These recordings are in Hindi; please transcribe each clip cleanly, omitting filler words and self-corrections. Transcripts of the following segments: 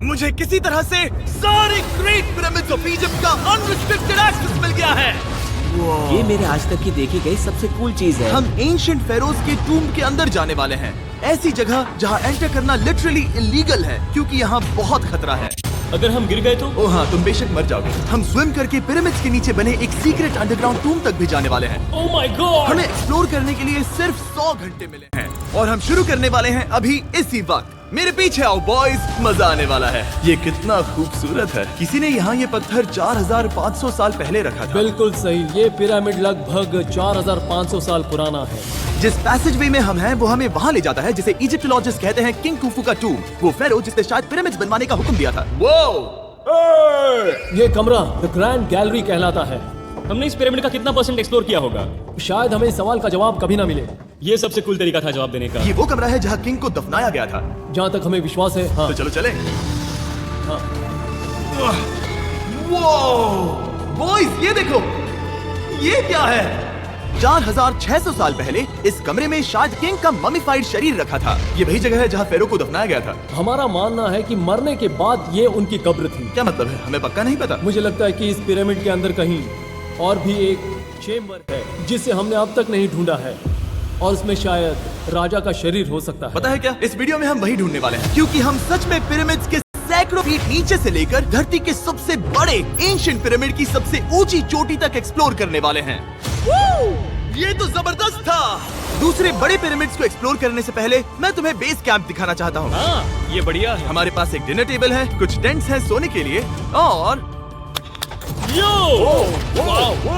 मुझे किसी तरह से सारी ग्रेट पिरामिड्स ऑफ इजिप्ट का अनरिस्ट्रिक्टेड एक्सेस मिल गया है। ये मेरे आज तक की देखी गई सबसे कूल चीज है। हम एंशिएंट फेरोज के टूम्ब के अंदर जाने वाले हैं, ऐसी जगह जहां एंटर करना लिटरली इलीगल है क्योंकि यहाँ बहुत खतरा है। अगर हम गिर गए तो? ओ हाँ, तुम बेशक मर जाओगे। हम स्विम करके पिरामिड्स के नीचे बने एक सीक्रेट अंडरग्राउंड टूम्ब तक भी जाने वाले हैं। Oh my God! हमें एक्सप्लोर करने के लिए सिर्फ 100 घंटे मिले हैं और हम शुरू करने वाले हैं अभी इसी वक्त। मेरे पीछे आओ बॉयज, मजा आने वाला है। ये कितना खूबसूरत है। किसी ने यहाँ ये पत्थर 4500 साल पहले रखा था। बिल्कुल सही, ये पिरामिड लगभग 4500 साल पुराना है। जिस पैसेजवे में हम हैं वो हमें वहाँ ले जाता है जिसे इजिप्टोलॉजिस्ट कहते हैं किंग खुफू का टूम्ब, वो फेरो जिसने शायद पिरामिड्स बनवाने का हुक्म दिया था। ये कमरा द ग्रैंड गैलरी कहलाता है। हमने इस पिरामिड का कितना % एक्सप्लोर किया होगा? शायद हमें इस सवाल का जवाब कभी ना मिले। ये सबसे कूल तरीका था जवाब देने का। ये वो कमरा है जहाँ किंग को दफनाया गया था। जहाँ तक हमें विश्वास है। हाँ। तो चलो चले। हाँ। बॉयज ये देखो, ये क्या है? 4600 साल पहले इस कमरे में शायद किंग का ममीफाइड शरीर रखा था। ये वही जगह है जहाँ फेरो को दफनाया गया था। हमारा मानना है कि मरने के बाद ये उनकी कब्र थी। क्या मतलब है? हमें पक्का नहीं पता। मुझे लगता है कि इस पिरामिड के अंदर कहीं और भी एक चेम्बर है जिसे हमने अब तक नहीं ढूंढा है और उसमें शायद राजा का शरीर हो सकता है। पता है क्या, इस वीडियो में हम वही ढूंढने वाले हैं क्योंकि हम सच में पिरामिड्स के सैकड़ों फीट नीचे से लेकर धरती के सबसे बड़े एंशिएंट पिरामिड की सबसे ऊंची चोटी तक एक्सप्लोर करने वाले हैं। ये तो जबरदस्त था। दूसरे बड़े पिरामिड्स को एक्सप्लोर करने से पहले मैं तुम्हें बेस कैंप दिखाना चाहता हूँ। हाँ, ये बढ़िया है। हमारे पास एक डिनर टेबल है, कुछ टेंट्स हैं सोने के लिए और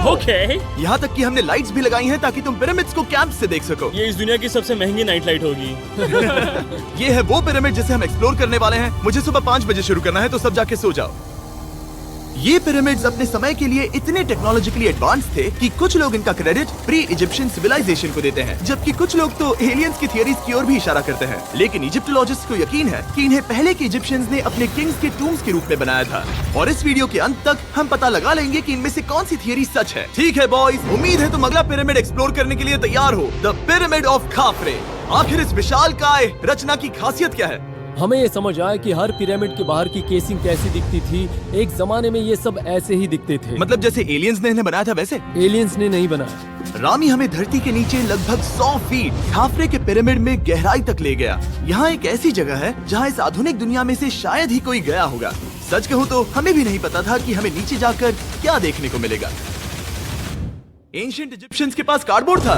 ओके। यहाँ तक कि हमने लाइट्स भी लगाई हैं ताकि तुम पिरामिड्स को कैंप से देख सको। ये इस दुनिया की सबसे महंगी नाइट लाइट होगी। ये है वो पिरामिड जिसे हम एक्सप्लोर करने वाले हैं। मुझे सुबह 5 बजे शुरू करना है तो सब जाके सो जाओ। ये पिरामिड्स अपने समय के लिए इतने टेक्नोलॉजिकली एडवांस थे कि कुछ लोग इनका क्रेडिट प्री इजिप्शियन सिविलाइजेशन को देते हैं, जबकि कुछ लोग तो एलियंस की थियरीज की ओर भी इशारा करते हैं। लेकिन इजिप्टोलॉजिस्ट को यकीन है कि इन्हें पहले के इजिप्शियंस ने अपने किंग्स के टूम्स के रूप में बनाया था। और इस वीडियो के अंत तक हम पता लगा लेंगे कि इनमें से कौन सी थियरी सच है। ठीक है बॉयज, उम्मीद है तुम अगला पिरामिड एक्सप्लोर करने के लिए तैयार हो, द पिरामिड ऑफ खाफरे। आखिर इस विशालकाय रचना की खासियत क्या है? हमें ये समझ आया कि हर पिरामिड के बाहर की केसिंग कैसी दिखती थी। एक जमाने में ये सब ऐसे ही दिखते थे। मतलब जैसे एलियंस ने इन्हें बनाया था वैसे? एलियंस ने नहीं बनाया। रामी हमें धरती के नीचे लगभग 100 फीट खाफरे के पिरामिड में गहराई तक ले गया। यहाँ एक ऐसी जगह है जहाँ इस आधुनिक दुनिया में से शायद ही कोई गया होगा। सच कहूँ तो हमें भी नहीं पता था कि हमें नीचे जाकर क्या देखने को मिलेगा। एंशिएंट इजिप्शियंस के पास कार्डबोर्ड था।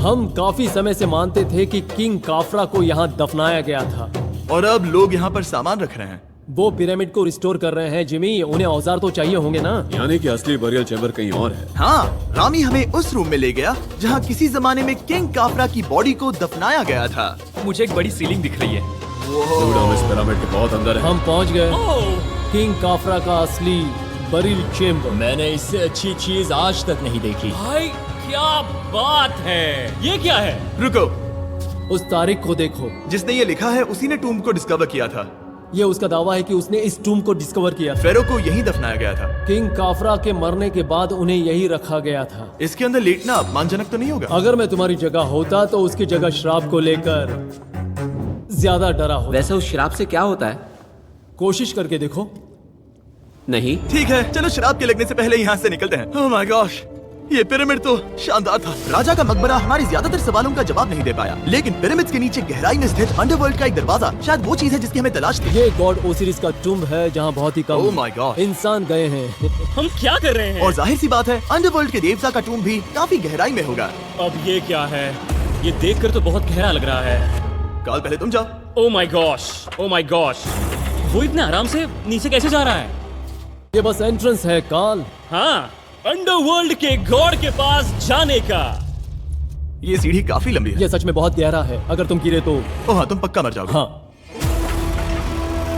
हम काफी समय से मानते थे कि किंग काफरा को यहाँ दफनाया गया था और अब लोग यहाँ पर सामान रख रहे हैं। वो पिरामिड को रिस्टोर कर रहे हैं। जिमी, उन्हें औजार तो चाहिए होंगे ना? यानी कि असली बरियल चैम्बर कहीं और है। हाँ, रामी हमें उस रूम में ले गया जहाँ किसी जमाने में किंग काफरा की बॉडी को दफनाया गया था। मुझे एक बड़ी सीलिंग दिख रही है। दुर्गा हम इस पिरामिड के बहुत अंदर है। हम पहुँच गए किंग काफरा का असली बरियल चेम्बर। मैंने इससे अच्छी चीज आज तक नहीं देखी। भाई क्या बात है! ये क्या है? रुको, उस तारीख को देखो। जिसने ये लिखा है उसी ने टूम्ब को डिस्कवर किया था। ये उसका दावा है कि उसने इस टूम्ब को डिस्कवर किया था। फेरो को यहीं दफनाया गया था। किंग काफरा के मरने के बाद उन्हें यही रखा गया था। इसके अंदर लेटना अपमानजनक तो नहीं होगा? अगर मैं तुम्हारी जगह होता तो उसकी जगह श्राप को लेकर ज्यादा डरा होता। वैसे उस शराब से क्या होता है? कोशिश करके देखो। नहीं। ठीक है, चलो शराब के लगने से पहले यहाँ से निकलते हैं। ओह माय गॉश, ये पिरामिड तो शानदार था। राजा का मकबरा हमारे ज्यादातर सवालों का जवाब नहीं दे पाया, लेकिन पिरामिड्स के नीचे गहराई में स्थित अंडरवर्ल्ड का एक दरवाजा शायद वो चीज है जिसकी हमें तलाश थी। ये गॉड ओसिरिस का टूम्ब है जहाँ बहुत ही Oh कम my God. इंसान गए हैं। हम क्या कर रहे हैं? और जाहिर सी बात है अंडरवर्ल्ड के देवता का टूम्ब भी काफी गहराई में होगा। अब ये क्या है? ये देखकर तो बहुत गहरा लग रहा है। काल पहले तुम जाओ। Oh my gosh, oh my gosh! वो इतने आराम से नीचे कैसे जा रहा है? ये बस एंट्रेंस है काल। हाँ, अंडरवर्ल्ड के गॉड के पास जाने का। ये सीढ़ी काफी लंबी है। ये सच में बहुत गहरा है। अगर तुम गिरे तो ओह हाँ, तुम पक्का मर जाओगे। हाँ।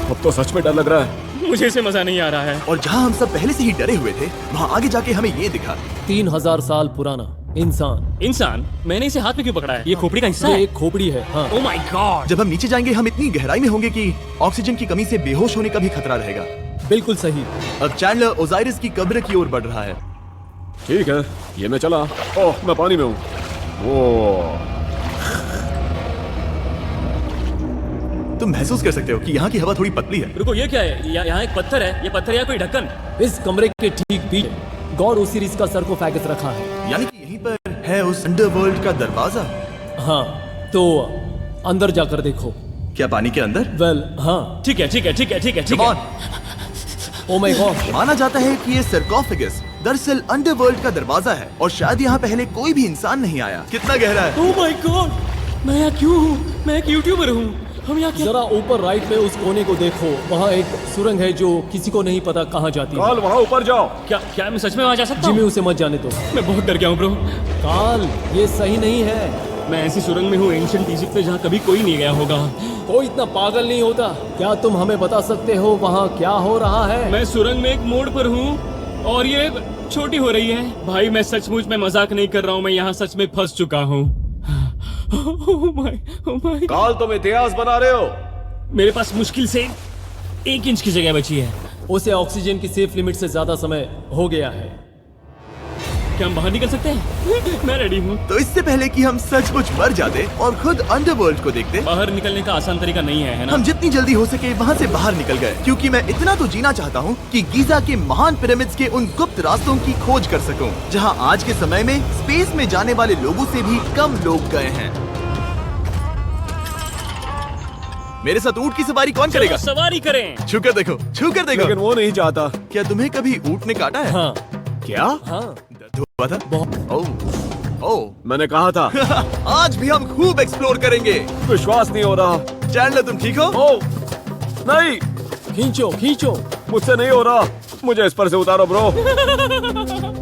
अब तो सच में डर लग रहा है। मुझे इसे मजा नहीं आ रहा है। और जहाँ हम सब पहले से ही डरे हुए थे, वहाँ आगे जाके हमें ये दिखा। 3000 साल पुराना इंसान। इंसान? मैंने इसे हाथ में क्यों पकड़ा है? ये खोपड़ी का हिस्सा ये है? एक खोपड़ी है। हाँ। Oh my God! जब हम नीचे जाएंगे हम इतनी गहराई में होंगे कि ऑक्सीजन की कमी से बेहोश होने का भी खतरा रहेगा। बिल्कुल सही। अब चैंडलर ओजाइरिस की कब्र की ओर बढ़ रहा है। ठीक है, ये मैं चला। ओह, मैं पानी में हूँ। तुम महसूस कर सकते हो कि यहाँ की हवा थोड़ी पतली है। रुको, ये क्या है? यहाँ एक पत्थर है। ये पत्थर या कोई ढक्कन? इस कमरे के ठीक पीछे गॉड ओसिरिस का सरकोफेगस रखा है। यानी कि यहीं पर है उस अंडरवर्ल्ड का दरवाजा। हाँ, तो अंदर जाकर देखो। क्या पानी के अंदर? वेल, हाँ। ठीक है, ठीक है, ठीक है, ठीक है, ठीक Come है। on। Oh my God. माना जाता है कि ये सरकोफेगस दरअसल अंडरवर्ल्ड का दरवाजा है और शायद यहाँ पहले कोई भी इंसान नहीं आया। कितना गहरा है? ओह माय गॉड, मैं यहाँ क्यों हूँ? मैं एक यूट्यूबर हूँ। हम यहाँ क्या? जरा ऊपर राइट में उस कोने को देखो, वहाँ एक सुरंग है जो किसी को नहीं पता कहाँ जाती है। काल, वहाँ ऊपर जाओ। क्या मैं सच में वहाँ जा सकता जिमी, हूँ? उसे मत जाने दो। मैं बहुत डर गया हूँ ब्रो। काल, ये सही नहीं है। मैं ऐसी सुरंग में हूँ एंशिएंट इजिप्ट में जहाँ कभी कोई नहीं गया होगा। कोई इतना पागल नहीं होता। क्या तुम हमें बता सकते हो वहाँ क्या हो रहा है? मैं सुरंग में एक मोड़ पर हूँ और ये छोटी हो रही है। भाई मैं सचमुच में मजाक नहीं कर रहा हूँ, मैं यहाँ सच में फंस चुका हूँ। Oh my. काल, तुम इतिहास बना रहे हो। मेरे पास मुश्किल से 1 इंच की जगह बची है। उसे ऑक्सीजन की सेफ लिमिट से ज्यादा समय हो गया है। क्या हम बाहर निकल सकते हैं? मैं रेडी हूँ। तो इससे पहले कि हम सचमुच मर जाते और खुद अंडरवर्ल्ड को देखते, बाहर निकलने का आसान तरीका नहीं है ना? हम जितनी जल्दी हो सके वहाँ से बाहर निकल गए, क्योंकि मैं इतना तो जीना चाहता हूँ कि गीजा के महान पिरामिड्स के उन गुप्त रास्तों की खोज कर सकूं, जहाँ आज के समय में स्पेस में जाने वाले लोगों से भी कम लोग गए हैं। मेरे साथ ऊंट की सवारी कौन करेगा? चलो सवारी करें। छूकर देखो, छूकर देखो। लेकिन वो नहीं चाहता। क्या तुम्हें कभी ऊंट ने काटा है? हाँ, क्या? हाँ। दर्द हुआ था? ओह, मैंने कहा था। आज भी हम खूब एक्सप्लोर करेंगे। विश्वास नहीं हो रहा। चैंडलर, तुम ठीक हो? ओ, नहीं, खींचो, खींचो। मुझसे नहीं हो रहा। मुझे इस पर से उतारो ब्रो।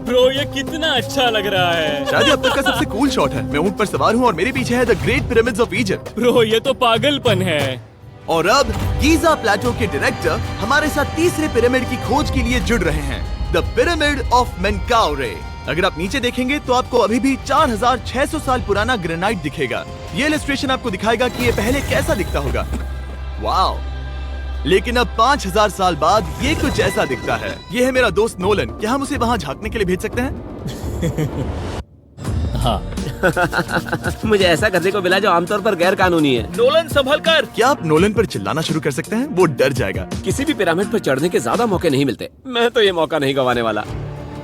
ब्रो ये कितना अच्छा लग रहा है। शायद ये अब तक का सबसे कूल शॉट है। मैं ऊंट पर सवार हूँ और मेरे पीछे है the great pyramids of Egypt. Bro ये तो पागलपन है। और अब गीजा प्लेटो के डायरेक्टर हमारे साथ तीसरे पिरामिड की खोज के लिए जुड़ रहे हैं, द पिरामिड ऑफ मेनकाउरे। अगर आप नीचे देखेंगे तो आपको अभी भी 4600 साल पुराना ग्रेनाइट दिखेगा। ये इलस्ट्रेशन आपको दिखाएगा कि ये पहले कैसा दिखता होगा। वाओ! लेकिन अब 5000 साल बाद ये कुछ ऐसा दिखता है। ये है मेरा दोस्त नोलन। क्या हम उसे वहाँ झांकने के लिए भेज सकते हैं? हाँ। मुझे ऐसा करने को मिला जो आमतौर पर गैर कानूनी है। नोलन संभल कर। क्या आप नोलन पर चिल्लाना शुरू कर सकते हैं? वो डर जाएगा। किसी भी पिरामिड पर चढ़ने के ज्यादा मौके नहीं मिलते। मैं तो ये मौका नहीं गंवाने वाला।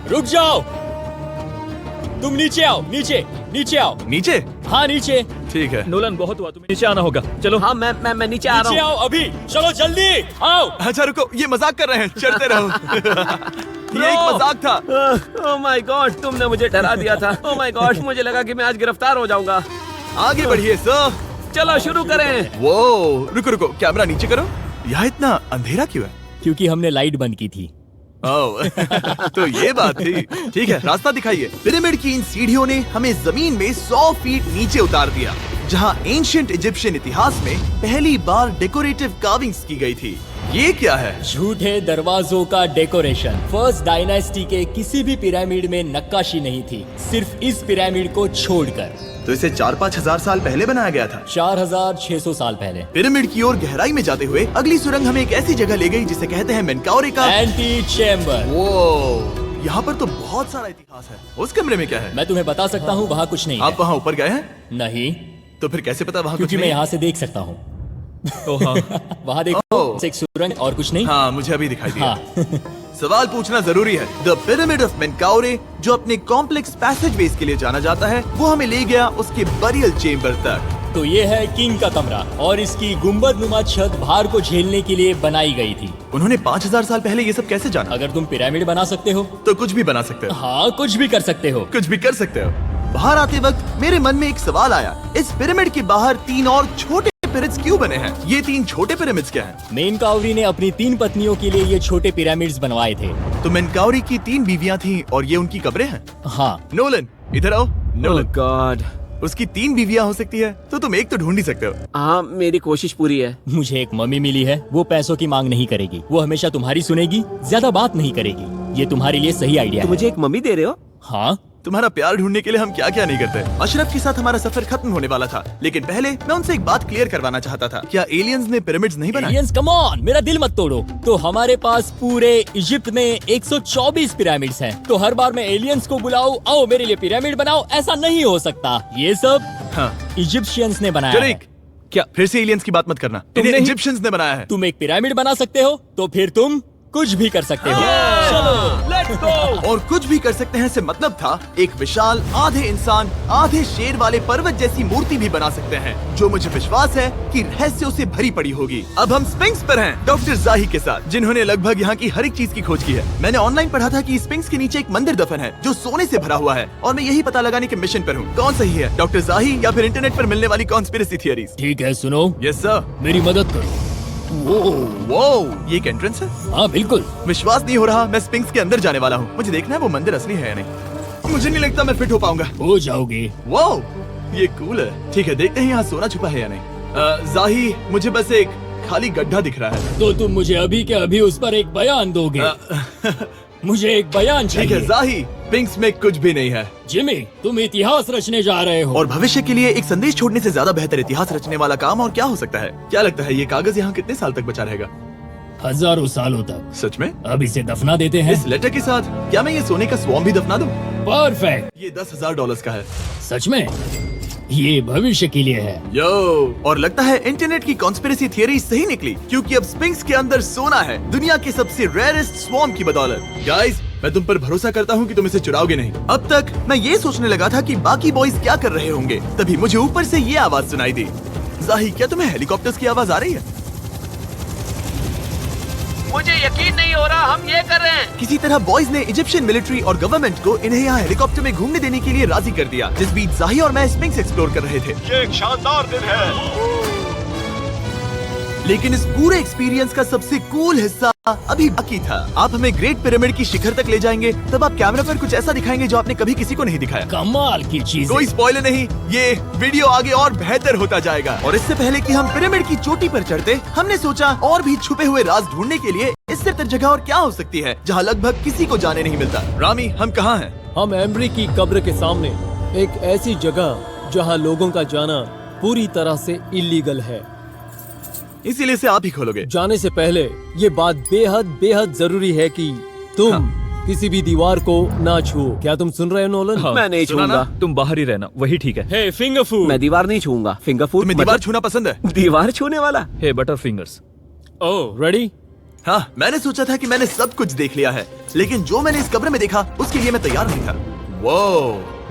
रुक जाओ, तुम नीचे आओ। नीचे नीचे आओ। नीचे? हाँ नीचे। ठीक है। नोलन बहुत हुआ, तुम्हें नीचे आना होगा। चलो हाँ, मैं नीचे आ नीचे रहा हूँ। आओ अभी। चलो जल्दी आओ। अच्छा रुको, ये मजाक कर रहे हैं। चढ़ते रहो। ये एक मजाक था। ओह माय गॉड, तुमने मुझे डरा दिया था। ओह माय गॉड, मुझे लगा कि मैं आज गिरफ्तार हो जाऊंगा। आगे बढ़िए सर। चलो शुरू करें। वो रुको रुको, कैमरा नीचे करो। यहाँ इतना अंधेरा क्यों है? क्योंकि हमने लाइट बंद की थी। ओह, तो ये बात थी। ठीक है, रास्ता दिखाइए। पिरामिड की इन सीढ़ियों ने हमें जमीन में 100 फीट नीचे उतार दिया, जहाँ एंशिएंट इजिप्शियन इतिहास में पहली बार डेकोरेटिव कार्विंग्स की गई थी। ये क्या है? झूठे दरवाजों का डेकोरेशन। फर्स्ट डायनेस्टी के किसी भी पिरामिड में नक्काशी नहीं थी, सिर्फ इस पिरामिड को छोड़कर। तो इसे 4-5 हजार साल पहले बनाया गया था। 4600 साल पहले। पिरामिड की ओर गहराई में जाते हुए अगली सुरंग हमें एक ऐसी जगह ले गई जिसे कहते हैं मेनकाउरे का एंटी चेम्बर। वो यहाँ पर तो बहुत सारा इतिहास है। उस कमरे में क्या है? मैं तुम्हें बता सकता हूँ, वहाँ कुछ नहीं आप है। वहाँ ऊपर गए हैं? नहीं, तो फिर कैसे पता वहाँ कुछ क्योंकि मैं नहीं? यहाँ से देख सकता हूँ। वहाँ देखो, ओह। एक सुरंग और कुछ नहीं। हाँ, मुझे अभी दिखाई दिया। हाँ। सवाल पूछना जरूरी है। द पिरामिड ऑफ मेनकाउरे, जो अपने कॉम्प्लेक्स पैसेजवेज के लिए जाना जाता है, वो हमें ले गया उसके बरियल चेम्बर तक। तो ये है किंग का कमरा और इसकी गुंबद नुमा छत भार को झेलने के लिए बनाई गई थी। उन्होंने 5000 साल पहले ये सब कैसे जाना? अगर तुम पिरामिड बना सकते हो तो कुछ भी बना सकते हो। हाँ कुछ भी कर सकते हो। कुछ भी कर सकते हो। बाहर आते वक्त मेरे मन में एक सवाल आया, इस पिरामिड के बाहर 3 और छोटे पिरामिड्स क्यों बने हैं? ये 3 छोटे पिरामिड्स क्या हैं? मेनकाउरी ने अपनी 3 पत्नियों के लिए ये छोटे पिरामिड्स बनवाए थे। तो मेनकाउरी की 3 बीवियां थीं और ये उनकी कब्रें हैं। हाँ। नोलन इधर आओ। नोलन, गॉड, उसकी 3 बीवियां हो सकती है, तो तुम एक तो ढूंढ ही सकते हो। हाँ, मेरी कोशिश पूरी है। मुझे एक मम्मी मिली है, वो पैसों की मांग नहीं करेगी, वो हमेशा तुम्हारी सुनेगी, ज्यादा बात नहीं करेगी। ये तुम्हारे लिए सही आइडिया तो है। मुझे एक मम्मी दे रहे हो? हाँ। तुम्हारा प्यार ढूंढने के लिए हम क्या क्या नहीं करते। अशरफ के साथ हमारा सफर खत्म होने वाला था, लेकिन पहले मैं उनसे एक बात क्लियर करवाना चाहता था। क्या एलियंस ने पिरामिड्स नहीं बनाए? एलियंस, कम ऑन, मेरा दिल मत तोड़ो। तो हमारे पास पूरे इजिप्ट में 124 पिरामिड्स हैं। तो हर बार मैं एलियंस को बुलाऊं, आओ मेरे लिए पिरामिड बनाओ, ऐसा नहीं हो सकता। ये सब हाँ। इजिप्शियंस ने बनाया है। टरीक, क्या? फिर से एलियंस की बात मत करना, तुमने इन्हें ही- इजिप्शियंस ने बनाया है। तुम एक पिरामिड बना सकते हो तो फिर तुम कुछ भी कर सकते हो। Let's go. और कुछ भी कर सकते हैं से मतलब था एक विशाल आधे इंसान आधे शेर वाले पर्वत जैसी मूर्ति भी बना सकते हैं, जो मुझे विश्वास है कि रहस्यों से भरी पड़ी होगी। अब हम स्पिंक्स पर हैं, डॉक्टर जाही के साथ, जिन्होंने लगभग यहाँ की हर एक चीज की खोज की है। मैंने ऑनलाइन पढ़ा था कि स्पिंक्स के नीचे एक मंदिर दफन है जो सोने से भरा हुआ है, और मैं यही पता लगाने के मिशन पर हूँ। कौन सही है, डॉक्टर जाही या फिर इंटरनेट पर मिलने वाली कॉन्स्पिरेसी थियरीज? ठीक है, सुनो, यस सर। मेरी मदद करो। वो ये एक एंट्रेंस है? हाँ बिल्कुल। विश्वास नहीं हो रहा, मैं स्पिंक्स के अंदर जाने वाला हूँ। मुझे देखना है वो मंदिर असली है या नहीं। मुझे नहीं लगता मैं फिट हो पाऊंगा। हो जाओगे। वो ये कूल है। ठीक है, देखते हैं यहाँ सोना छुपा है या नहीं। जाही, मुझे बस एक खाली गड्ढा दिख रहा है। तो तुम मुझे अभी के अभी उस पर एक बयान दोगे? मुझे एक बयान ठीक है चाहिए। जाही, स्पिंक्स में कुछ भी नहीं है। जिमी, तुम इतिहास रचने जा रहे हो। और भविष्य के लिए एक संदेश छोड़ने से ज्यादा बेहतर इतिहास रचने वाला काम और क्या हो सकता है? क्या लगता है ये कागज यहाँ कितने साल तक बचा रहेगा? हजारों सालों तक। सच में? अब इसे दफना देते हैं। इस लेटर के साथ क्या मैं ये सोने का स्वॉर्म भी दफना दूं? परफेक्ट। ये $10,000 का है। सच में? ये भविष्य के लिए है। यो, और लगता है इंटरनेट की कॉन्स्पिरेसी थियरी सही निकली, क्योंकि अब स्पिंक्स के अंदर सोना है, दुनिया के सबसे रेयरेस्ट स्वॉर्म की बदौलत। गाइस, मैं तुम पर भरोसा करता हूँ कि तुम इसे चुराओगे नहीं। अब तक मैं ये सोचने लगा था कि बाकी बॉयज क्या कर रहे होंगे, तभी मुझे ऊपर से ये आवाज सुनाई दी। जाही, क्या तुम्हें हेलीकॉप्टर्स की आवाज आ रही है? मुझे यकीन नहीं हो रहा हम ये कर रहे हैं। किसी तरह बॉयज ने इजिप्शियन मिलिट्री और गवर्नमेंट को इन्हें यहाँ हेलीकॉप्टर में घूमने देने के लिए राजी कर दिया, जिस बीच जाही और मैं स्पिंक्स एक्सप्लोर कर रहे थे। ये एक शानदार दिन है। लेकिन इस पूरे एक्सपीरियंस का सबसे कूल हिस्सा अभी बाकी था। आप हमें ग्रेट पिरामिड की शिखर तक ले जाएंगे, तब आप कैमरा पर कुछ ऐसा दिखाएंगे जो आपने कभी किसी को नहीं दिखाया। कमाल की चीज। कोई स्पॉइलर नहीं, ये वीडियो आगे और बेहतर होता जाएगा। और इससे पहले कि हम पिरामिड की चोटी पर चढ़ते, हमने सोचा और भी छुपे हुए राज ढूंढने के लिए इससे बेहतर जगह और क्या हो सकती है जहाँ लगभग किसी को जाने नहीं मिलता। रामी, हम कहाँ हैं? हम एम्ब्री की कब्र के सामने, एक ऐसी जगह जहां लोगों का जाना पूरी तरह से इलीगल है। इसीलिए से आप ही खोलोगे। जाने से पहले ये बात बेहद बेहद जरूरी है कि तुम किसी भी दीवार को ना छुओ। क्या तुम सुन रहे हो नोलन? मैं नहीं सुना छूंगा। ना? तुम बाहर ही रहना, वही ठीक है। हे फिंगर फूड। मैं दीवार नहीं छूंगा। फिंगर फूड तुम्हें दीवार छूना पसंद है? दीवार छूने वाला? हे बटर फिंगर्स। ओह, रेडी? हाँ, मैंने सोचा था कि मैंने सब कुछ देख लिया है, लेकिन जो मैंने इस कब्र में देखा उसके लिए मैं तैयार नहीं था। वो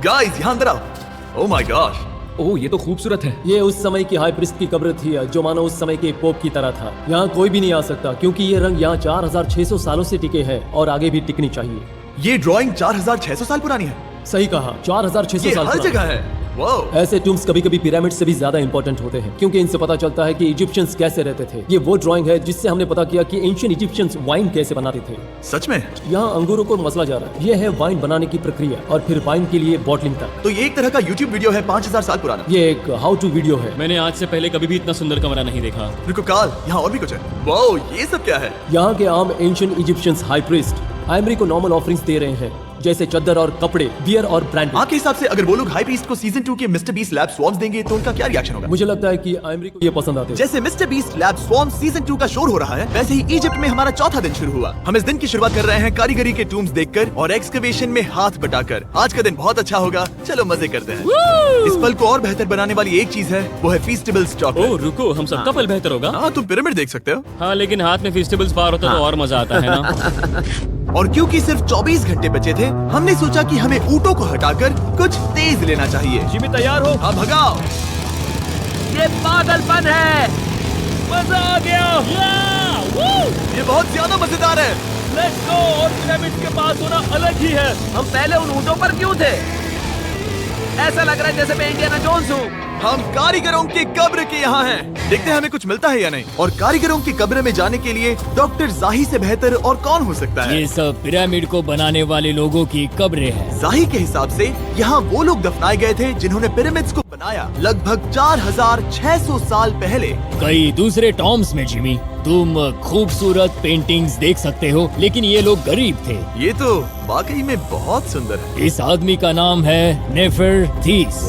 गाइस, यहाँ अंदर आओ। ओह माय गॉश, ओह, ये तो खूबसूरत है। ये उस समय की हाई प्रीस्ट की कब्र थी, जो मानो उस समय के पोप की तरह था। यहाँ कोई भी नहीं आ सकता क्योंकि ये रंग यहाँ 4600 सालों से टिके हैं और आगे भी टिकनी चाहिए। ये ड्राइंग 4600 साल पुरानी है। सही कहा, 4600 ये साल हर पुरानी। जगह है। वो ऐसे टूम्स कभी कभी पिरामिड से भी ज्यादा इंपॉर्टेंट होते हैं, क्योंकि इनसे पता चलता है कि इजिप्शियंस कैसे रहते थे। ये वो ड्राइंग है जिससे हमने पता किया कि एंशिएंट इजिप्शियंस वाइन कैसे बनाते थे। सच में? यहाँ अंगूरों को मसला जा रहा है। ये है वाइन बनाने की प्रक्रिया और फिर वाइन के लिए बॉटलिंग तक। तो ये एक तरह का YouTube वीडियो है 5000 साल पुराना। ये एक हाउ टू वीडियो है। मैंने आज से पहले कभी भी इतना सुंदर कमरा नहीं देखा। रुको काल, यहाँ और भी कुछ है। वो ये सब क्या है? यहाँ के आम एंशिएंट इजिप्शियंस हाई प्रीस्ट आइमरी को नॉर्मल ऑफरिंग्स दे रहे हैं, जैसे चद्दर और कपड़े, बियर और ब्रांड। आपके हिसाब से अगर वो लोग हाई प्रीस्ट को सीजन 2 के मिस्टर बीस्ट लैब स्वॉर्म्स देंगे तो उनका क्या रिएक्शन होगा? मुझे लगता है कि आइमरी को ये पसंद आते हैं। जैसे मिस्टर बीस्ट लैब स्वॉर्म्स सीजन 2 का शोर हो रहा है, वैसे ही इजिप्ट में हमारा चौथा दिन शुरू हुआ। हम इस दिन की शुरुआत कर रहे हैं कारीगरी के टूम्स देखकर और एक्सकवेशन में हाथ बटाकर। आज का दिन बहुत अच्छा होगा, चलो मजे करते हैं। इस पल को और बेहतर बनाने वाली एक चीज है, वो है फीस्टेबल्स ओह चॉकलेट। रुको, हम सबका पल बेहतर होगा। हाँ, तुम पिरामिड देख सकते हो। हाँ, लेकिन हाथ में फेस्टिवल्स बार होता तो और मजा आता है ना। और क्योंकि सिर्फ 24 घंटे बचे थे, हमने सोचा कि हमें ऊँटों को हटाकर कुछ तेज लेना चाहिए। जिमी तैयार हो? हाँ, भगाओ। ये पागलपन है। मजा आ गया। ये बहुत ज्यादा मजेदार है। Let's go. और पिरामिड के पास होना अलग ही है। हम पहले उन ऊँटों पर क्यों थे? ऐसा लग रहा है जैसे मैं इंडियाना जोन्स हूँ। हम कारीगरों की कब्र के यहाँ हैं। देखते हैं हमें कुछ मिलता है या नहीं। और कारीगरों की कब्र में जाने के लिए डॉक्टर जाही से बेहतर और कौन हो सकता है? ये सब पिरामिड को बनाने वाले लोगों की कब्रें हैं। जाही के हिसाब से यहाँ वो लोग दफनाए गए थे जिन्होंने पिरामिड्स को बनाया लगभग 4600 साल पहले। कई दूसरे टॉम्स में जिमी, तुम खूबसूरत पेंटिंग्स देख सकते हो, लेकिन ये लोग गरीब थे। ये तो वाकई में बहुत सुंदर है। इस आदमी का नाम है नेफरथीस।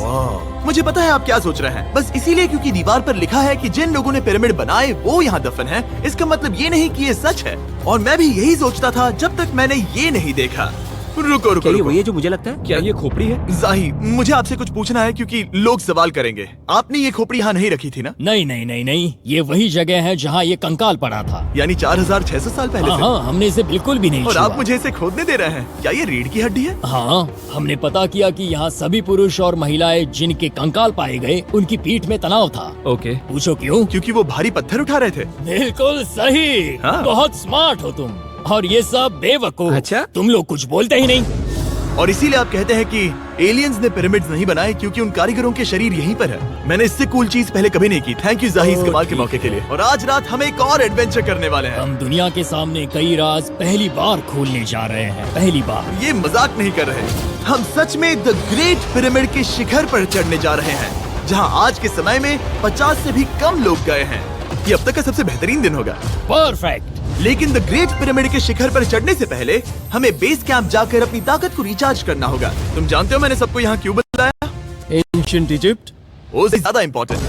मुझे पता है आप क्या सोच रहे हैं, बस इसीलिए क्योंकि दीवार पर लिखा है कि जिन लोगों ने पिरामिड बनाए वो यहाँ दफन है, इसका मतलब ये नहीं कि ये सच है। और मैं भी यही सोचता था जब तक मैंने ये नहीं देखा। रुको रुको क्या ये रुको। वही है जो मुझे लगता है? क्या ये खोपड़ी है? जाही, मुझे आपसे कुछ पूछना है क्योंकि लोग सवाल करेंगे। आपने ये खोपड़ी यहाँ नहीं रखी थी ना? नहीं नहीं नहीं नहीं, ये वही जगह है जहाँ ये कंकाल पड़ा था। यानी 4600 साल पहले हाँ से? हाँ, हमने इसे बिल्कुल भी नहीं और छुआ। आप मुझे इसे खोदने दे रहे हैं? क्या ये रीढ़ की हड्डी है? हाँ, हमने पता किया कि यहाँ सभी पुरुष और महिलाएं जिनके कंकाल पाए गए उनकी पीठ में तनाव था। ओके। पूछो क्यों? क्योंकि वो भारी पत्थर उठा रहे थे। बिल्कुल सही। हाँ। बहुत स्मार्ट हो तुम। और ये सब बेवकूफ। अच्छा? तुम लोग कुछ बोलते ही नहीं। और इसीलिए आप कहते हैं कि एलियंस ने पिरामिड्स नहीं बनाए क्योंकि उन कारीगरों के शरीर यहीं पर है। मैंने इससे कूल चीज पहले कभी नहीं की। थैंक यू जाही इस कमाल के मौके के लिए। और आज रात हम एक और एडवेंचर करने वाले हैं। हम दुनिया के सामने कई राज पहली बार खोलने जा रहे हैं। पहली बार। ये मजाक नहीं कर रहे। हम सच में द ग्रेट पिरामिड के शिखर पर चढ़ने जा रहे हैं, जहां आज के समय में 50 से भी कम लोग गए हैं। ये अब तक का सबसे बेहतरीन दिन होगा। परफेक्ट। लेकिन द ग्रेट पिरामिड के शिखर पर चढ़ने से पहले हमें बेस कैंप जाकर अपनी ताकत को रिचार्ज करना होगा। तुम जानते हो मैंने सबको यहाँ क्यों बुलाया? Ancient Egypt. उससे ज्यादा इम्पोर्टेंट,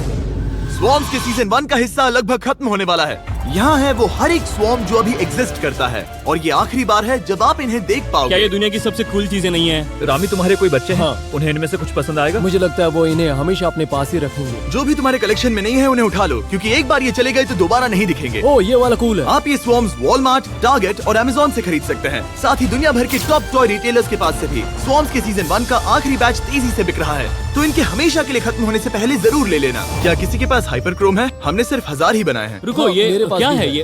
स्वॉर्म्स के सीजन 1 का हिस्सा लगभग खत्म होने वाला है। यहाँ है वो हर एक स्वॉर्म जो अभी एग्जिस्ट करता है, और ये आखिरी बार है जब आप इन्हें देख क्या पाओगे। ये दुनिया की सबसे कूल चीजें नहीं है? रामी, तुम्हारे कोई बच्चे हैं? हाँ। उन्हें इनमें से कुछ पसंद आएगा? मुझे लगता है वो इन्हें हमेशा अपने पास ही रखेंगे। जो भी तुम्हारे कलेक्शन में नहीं है उन्हें उठा लो, क्योंकि एक बार ये चले गए तो दोबारा नहीं दिखेंगे। ओ, ये वाला कूल है। आप ये स्वॉर्म्स वॉलमार्ट, टारगेट और अमेज़न से खरीद सकते हैं। साथ ही दुनिया भर के टॉप टॉय रिटेलर्स के पास से भी। स्वॉर्म्स के सीजन 1 का आखिरी बैच तेजी से बिक रहा है, तो इनके हमेशा के लिए खत्म होने से पहले जरूर ले लेना। क्या किसी के पास हाइपर क्रोम है? हमने सिर्फ 1000 ही बनाए हैं। रुको, हाँ, ये मेरे पास क्या भी है ये?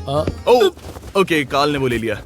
ओके, काल ने वो ले लिया।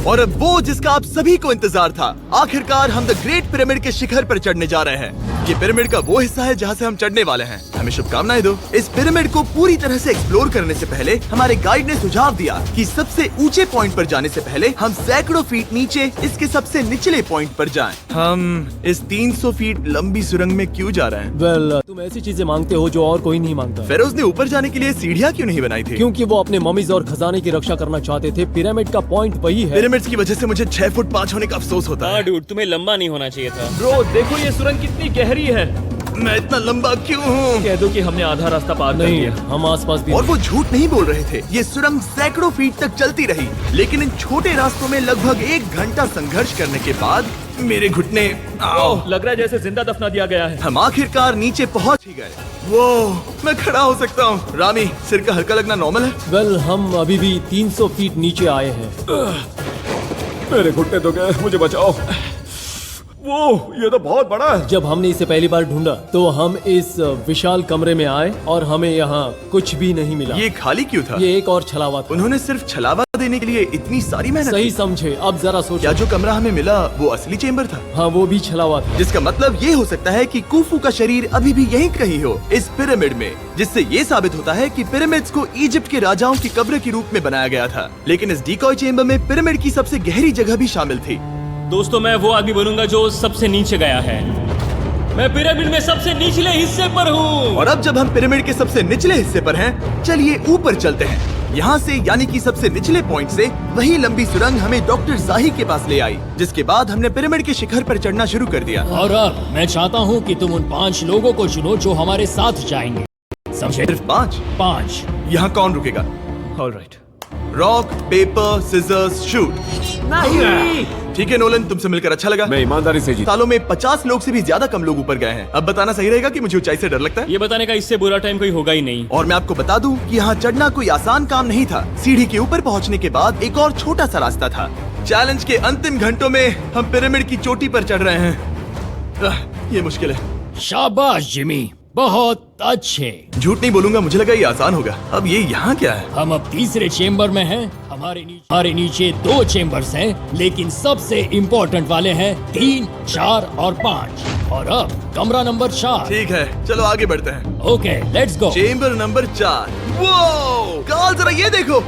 और अब वो जिसका आप सभी को इंतजार था, आखिरकार हम द ग्रेट पिरामिड के शिखर पर चढ़ने जा रहे हैं। ये पिरामिड का वो हिस्सा है जहाँ से हम चढ़ने वाले हैं। हमें शुभकामनाएं दो। इस पिरामिड को पूरी तरह से एक्सप्लोर करने से पहले हमारे गाइड ने सुझाव दिया कि सबसे ऊंचे पॉइंट पर जाने से पहले हम सैकड़ों फीट नीचे इसके सबसे निचले पॉइंट पर जाएं। हम इस 300 फीट लंबी सुरंग में क्यों जा रहे हैं? वेल, तुम ऐसी चीजें मांगते हो जो और कोई नहीं मांगता। फेरोज ने ऊपर जाने के लिए सीढ़ियाँ क्यों नहीं बनाई थी? क्योंकि वो अपने ममीज और खजाने की रक्षा करना चाहते थे। पिरामिड का पॉइंट वही है। पिरामिड्स की वजह से मुझे 6 फुट 5 होने का अफसोस होता हाँ है। डूड, तुम्हें लंबा नहीं होना चाहिए था। ब्रो, देखो ये सुरंग कितनी गहरी है। मैं इतना लंबा क्यों हूँ? कह दो कि हमने आधा रास्ता पार कर नहीं, लिया। हम आसपास भी और वो झूठ नहीं बोल रहे थे। ये सुरंग सैकड़ों फीट तक चलती रही, लेकिन इन छोटे रास्तों में लगभग 1 घंटा संघर्ष करने के बाद मेरे घुटने ओह, लग रहा है जैसे जिंदा दफना दिया गया है। हम आखिरकार नीचे पहुंच ही गए। वो मैं खड़ा हो सकता हूँ। रामी, सिर का हल्का लगना नॉर्मल है? वेल, हम अभी भी 300 फीट नीचे आए हैं। मेरे घुटने तो गए, मुझे बचाओ। वो ये तो बहुत बड़ा है। जब हमने इसे पहली बार ढूंढा तो हम इस विशाल कमरे में आए और हमें यहाँ कुछ भी नहीं मिला। ये खाली क्यों था? ये एक और छलावा था। उन्होंने सिर्फ छलावा देने के लिए इतनी सारी मेहनत सही की। समझे। अब जरा सोचो। क्या जो कमरा हमें मिला वो असली चेम्बर था? हाँ, वो भी छलावा था। जिसका मतलब ये हो सकता है कि कुफू का शरीर अभी भी यहीं कहीं हो, इस पिरामिड में, जिससे ये साबित होता है कि पिरामिड्स को इजिप्ट के राजाओं की कब्र के रूप में बनाया गया था। लेकिन इस डिकॉय चेम्बर में पिरामिड की सबसे गहरी जगह भी शामिल थी। दोस्तों, मैं वो आदमी बनूंगा जो सबसे नीचे गया है। मैं पिरामिड में सबसे निचले हिस्से पर हूँ। और अब जब हम पिरामिड के सबसे निचले हिस्से पर हैं, चलिए ऊपर चलते हैं। यहाँ से, यानी कि सबसे निचले पॉइंट से, वही लंबी सुरंग हमें डॉक्टर जाही के पास ले आई, जिसके बाद हमने पिरामिड के शिखर पर चढ़ना शुरू कर दिया। और अब मैं चाहता हूँ कि तुम उन 5 लोगों को चुनो जो हमारे साथ जाएंगे। समझे? सिर्फ 5? 5। यहाँ कौन रुकेगा? Alright. Rock, paper, scissors, shoot. नहीं। ठीक है नोलन, तुमसे मिलकर अच्छा लगा। मैं ईमानदारी से जीता। सालों में 50 लोग से भी ज्यादा कम लोग ऊपर गए हैं। अब बताना सही रहेगा कि मुझे ऊंचाई से डर लगता है। ये बताने का इससे बुरा टाइम कोई होगा ही नहीं। और मैं आपको बता दूं कि यहाँ चढ़ना कोई आसान काम नहीं था। सीढ़ी के ऊपर पहुँचने के बाद एक और छोटा सा रास्ता था। चैलेंज के अंतिम घंटों में हम पिरामिड की चोटी पर चढ़ रहे हैं। ये मुश्किल है। शाबाश जिमी, बहुत अच्छे। झूठ नहीं बोलूंगा, मुझे लगा ये आसान होगा। अब ये यहाँ क्या है? हम अब तीसरे चेम्बर में हैं। हमारे नीचे 2 चेम्बर्स हैं, लेकिन सबसे इम्पोर्टेंट वाले हैं 3, 4 और 5। और अब कमरा नंबर 4। ठीक है, चलो आगे बढ़ते हैं। Okay, let's go. Chamber number 4। वो काल, जरा ये देखो।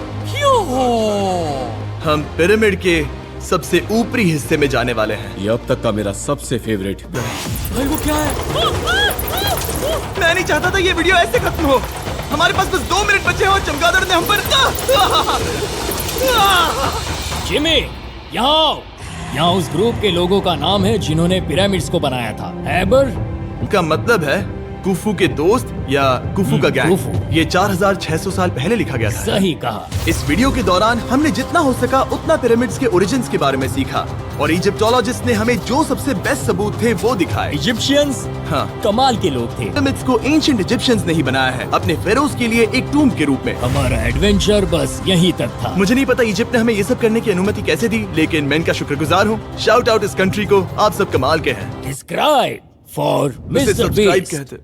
हम पिरामिड के सबसे ऊपरी हिस्से में जाने वाले हैं। ये अब तक का मेरा सबसे फेवरेट। भाई, वो क्या है? मैं नहीं चाहता था ये वीडियो ऐसे खत्म हो। हमारे पास बस 2 मिनट बचे हैं और चमगादड़ ने हम पर जिमी, यहाँ आओ। यहाँ उस ग्रुप के लोगों का नाम है जिन्होंने पिरामिड्स को बनाया था। एबर। का मतलब है कुफू के दोस्त या कुफू का गैंग। कुफू। ये 4600 साल पहले लिखा गया था। सही कहा। इस वीडियो के दौरान हमने जितना हो सका उतना पिरामिड्स के ओरिजिन्स के बारे में सीखा और इजिप्टोलॉजिस्ट ने हमें जो सबसे बेस्ट सबूत थे वो दिखाए। इजिप्शियंस हाँ, कमाल के लोग थे। पिरामिड्स को एंशिएंट इजिप्शियंस ने ही बनाया है अपने फेरोज के लिए एक टूम्ब के रूप में। हमारा एडवेंचर बस यहीं तक था। मुझे नहीं पता इजिप्ट ने हमें ये सब करने की अनुमति कैसे दी, लेकिन मैं इनका शुक्रगुजार हूँ। शाउट आउट इस कंट्री को, आप सब कमाल के हैं। डिस्क्राइब फॉर इसे मिस्टर सब्सक्राइब बीस्ट। कहते